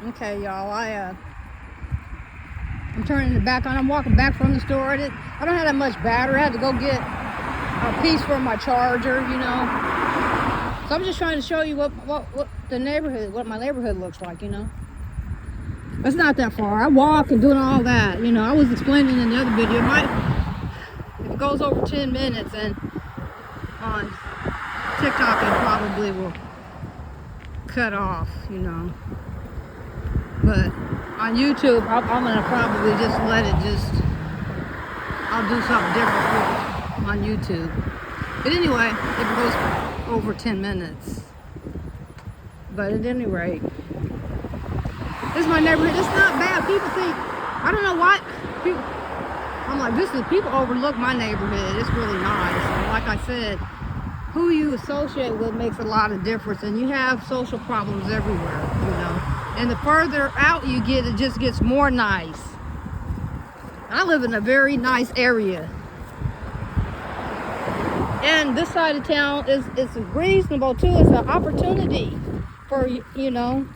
Okay, y'all. I'm turning it back on. I'm walking back from the store. I don't have that much battery. I had to go get a piece for my charger, you know. So I'm just trying to show you what the neighborhood, what my neighborhood looks like, you know. It's not that far. I walk and doing all that, you know. I was explaining in the other video. If it goes over 10 minutes, and on TikTok it probably will cut off, you know. But on YouTube, I'm gonna probably just let it I'll do something different on YouTube. But anyway, if it goes over 10 minutes. But at any rate, this is my neighborhood. It's not bad. People think, I don't know what, I'm like, people overlook my neighborhood. It's really nice. And like I said, who you associate with makes a lot of difference. And you have social problems everywhere, you know. And the further out you get, it just gets more nice. I live in a very nice area. And this side of town is reasonable too. It's an opportunity for, you know,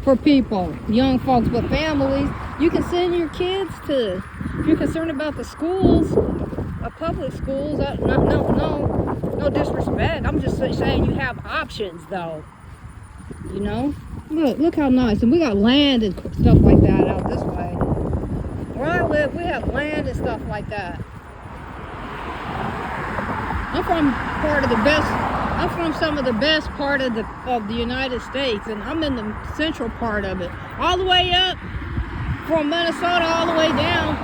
for people, young folks with families. You can send your kids to, if you're concerned about the schools, public schools, no disrespect. I'm just saying you have options though, you know. Look how nice. And we got land and stuff like that out this way. Where I live, we have land and stuff like that. I'm from some of the best part of the United States, and I'm in the central part of it. All the way up from Minnesota all the way down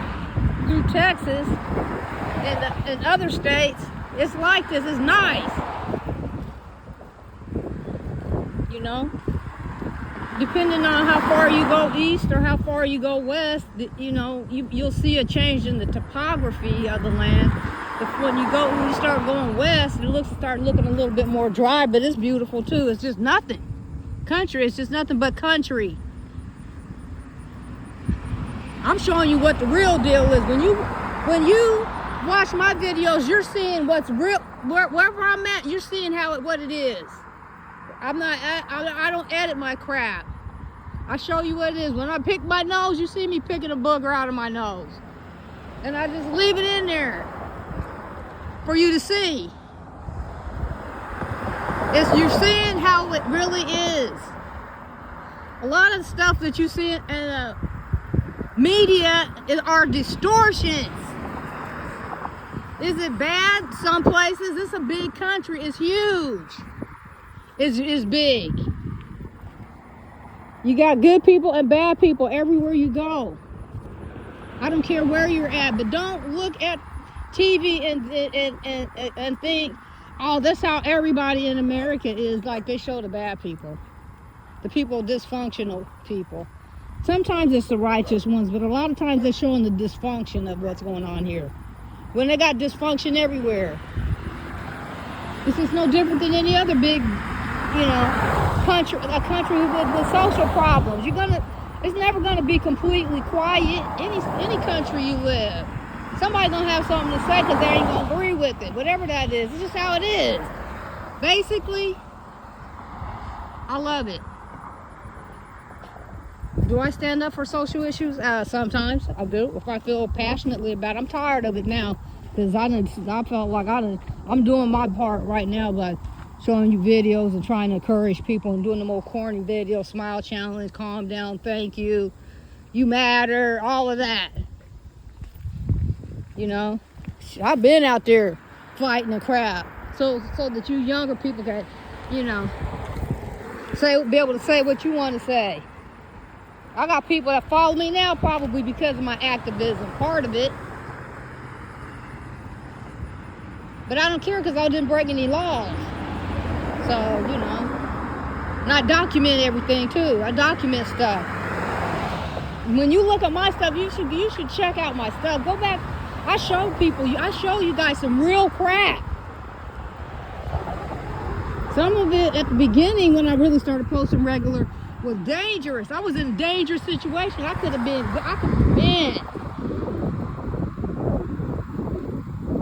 through Texas and other states. It's like this. It's nice. You know? Depending on how far you go east or how far you go west, you know, you'll see a change in the topography of the land. When you start going west, it start looking a little bit more dry, but it's beautiful too. It's just nothing. Country, it's just nothing but country. I'm showing you what the real deal is. When you watch my videos, you're seeing what's real. Wherever I'm at, you're seeing what it is. I don't edit my crap. I show you what it is. When I pick my nose, you see me picking a booger out of my nose. And I just leave it in there for you to see. You're seeing how it really is. A lot of the stuff that you see in the media are distortions. Is it bad? Some places. It's a big country. It's huge. It's big. You got good people and bad people everywhere you go. I don't care where you're at, but don't look at TV and think, oh, that's how everybody in America is. Like they show the bad people, the dysfunctional people. Sometimes it's the righteous ones, but a lot of times they're showing the dysfunction of what's going on here. When they got dysfunction everywhere. This is no different than any other big, you know, a country with social problems. It's never gonna be completely quiet. Any country you live, somebody's gonna have something to say because they ain't gonna agree with it. Whatever that is, it's just how it is. Basically, I love it. Do I stand up for social issues? Sometimes I do. If I feel passionately about it. I'm tired of it now because I felt like I'm doing my part right now by showing you videos and trying to encourage people and doing the more corny videos, smile challenge, calm down, thank you, you matter, all of that. You know, I've been out there fighting and crap, so that you younger people can, you know, be able to say what you want to say. I got people that follow me now probably because of my activism, part of it. But I don't care because I didn't break any laws. So, you know, and I document everything too. I document stuff. When you look at my stuff, you should check out my stuff. Go back. I show you guys some real crap. Some of it at the beginning when I really started posting regular was dangerous. I was in a dangerous situation. I could have been.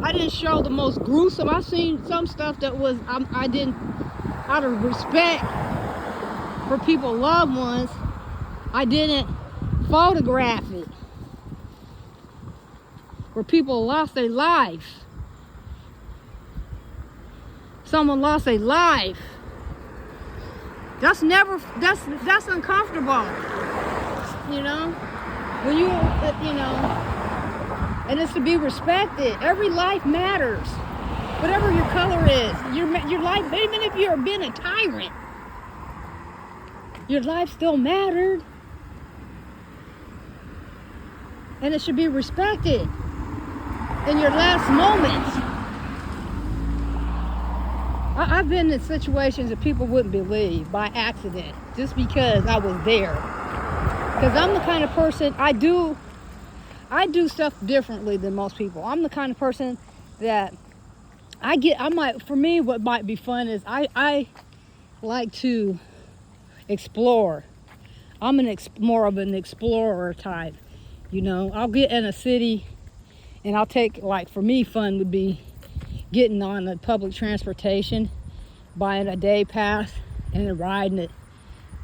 I didn't show the most gruesome. I've seen some stuff that was, I didn't, out of respect for people's loved ones, I didn't photograph it. Where people lost their life. Someone lost their life. That's uncomfortable. You know? When you know, and it's to be respected. Every life matters. Whatever your color is, your life, even if you've been a tyrant, your life still mattered. And it should be respected in your last moments. I've been in situations that people wouldn't believe by accident, just because I was there. Because I'm the kind of person, I do stuff differently than most people. I'm the kind of person that for me, what might be fun is I like to explore. I'm more of an explorer type, you know. I'll get in a city and I'll take, like, for me, fun would be getting on the public transportation, buying a day pass and then riding it,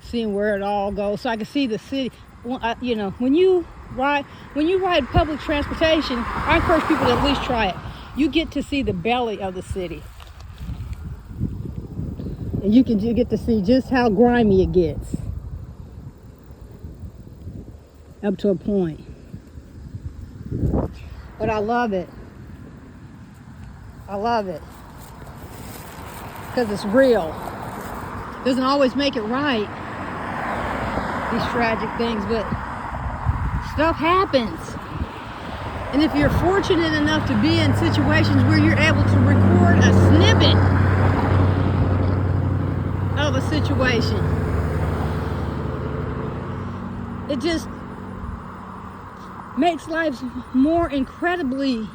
seeing where it all goes so I can see the city. You know, when you ride public transportation, I encourage people to at least try it. You get to see the belly of the city. And you get to see just how grimy it gets. Up to a point. But I love it. I love it. Because it's real. Doesn't always make it right. These tragic things, but stuff happens. And if you're fortunate enough to be in situations where you're able to record a snippet of a situation, it just makes life more incredibly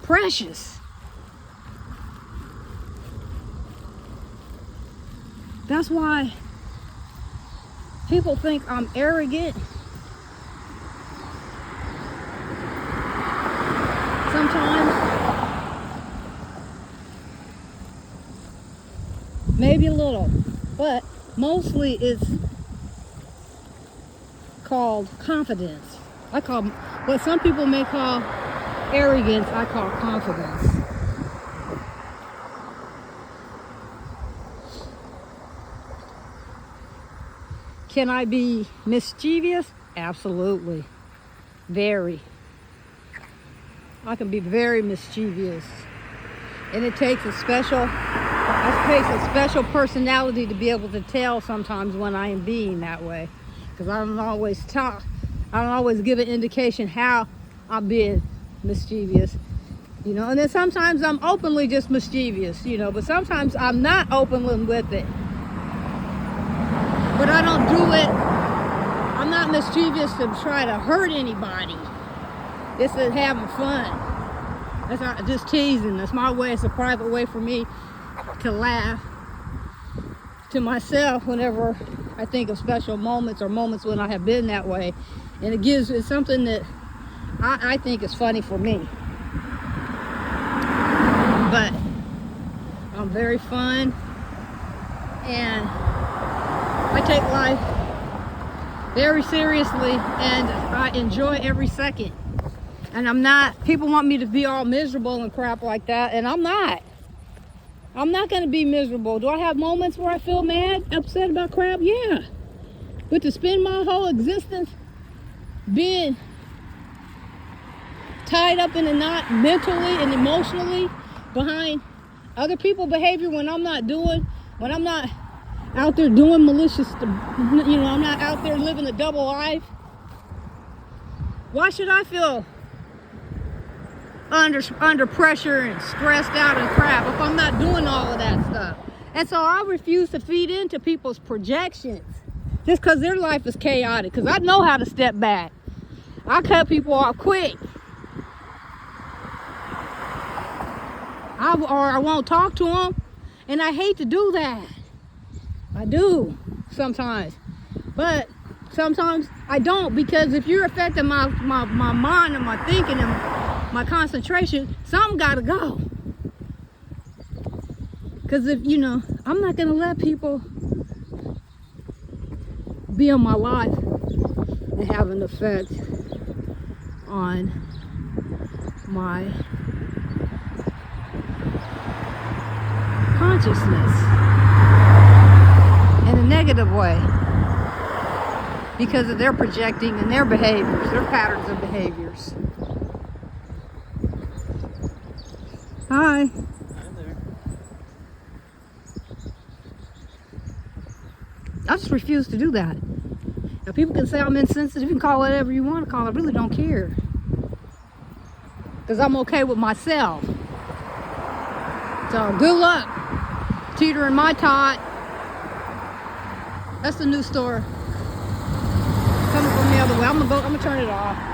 precious. That's why people think I'm arrogant. Sometimes. Maybe a little. But mostly it's called confidence. I call what some people may call arrogance, I call confidence. Can I be mischievous? Absolutely. Very. I can be very mischievous. And it takes a special personality to be able to tell sometimes when I am being that way. Because I don't always give an indication how I'm being mischievous. You know, and then sometimes I'm openly just mischievous, you know, but sometimes I'm not openly with it. But I don't do it, I'm not mischievous to try to hurt anybody. It's just having fun. That's not just teasing. That's my way. It's a private way for me to laugh to myself whenever I think of special moments or moments when I have been that way. And it's something that I think is funny for me. But I'm very fun, and I take life very seriously, and I enjoy every second. And people want me to be all miserable and crap like that, and I'm not. I'm not going to be miserable. Do I have moments where I feel mad, upset about crap? Yeah. But to spend my whole existence being tied up in a knot mentally and emotionally behind other people's behavior when I'm not out there doing malicious, I'm not out there living a double life. Why should I feel under pressure and stressed out and crap if I'm not doing all of that stuff? And so I refuse to feed into people's projections just because their life is chaotic, because I know how to step back. I cut people off quick. I won't talk to them, and I hate to do that. I do sometimes, but sometimes I don't, because if you're affecting my mind and my thinking and my concentration, something gotta go. Because I'm not gonna let people be in my life and have an effect on my consciousness in a negative way because of their projecting and their behaviors, their patterns of behaviors. Hi. Hi there. I just refuse to do that. Now, people can say I'm insensitive. You can call it whatever you want to call it. I really don't care. Because I'm okay with myself. So, good luck teetering my tot. That's the new store. Coming from the other way. I'm gonna turn it off.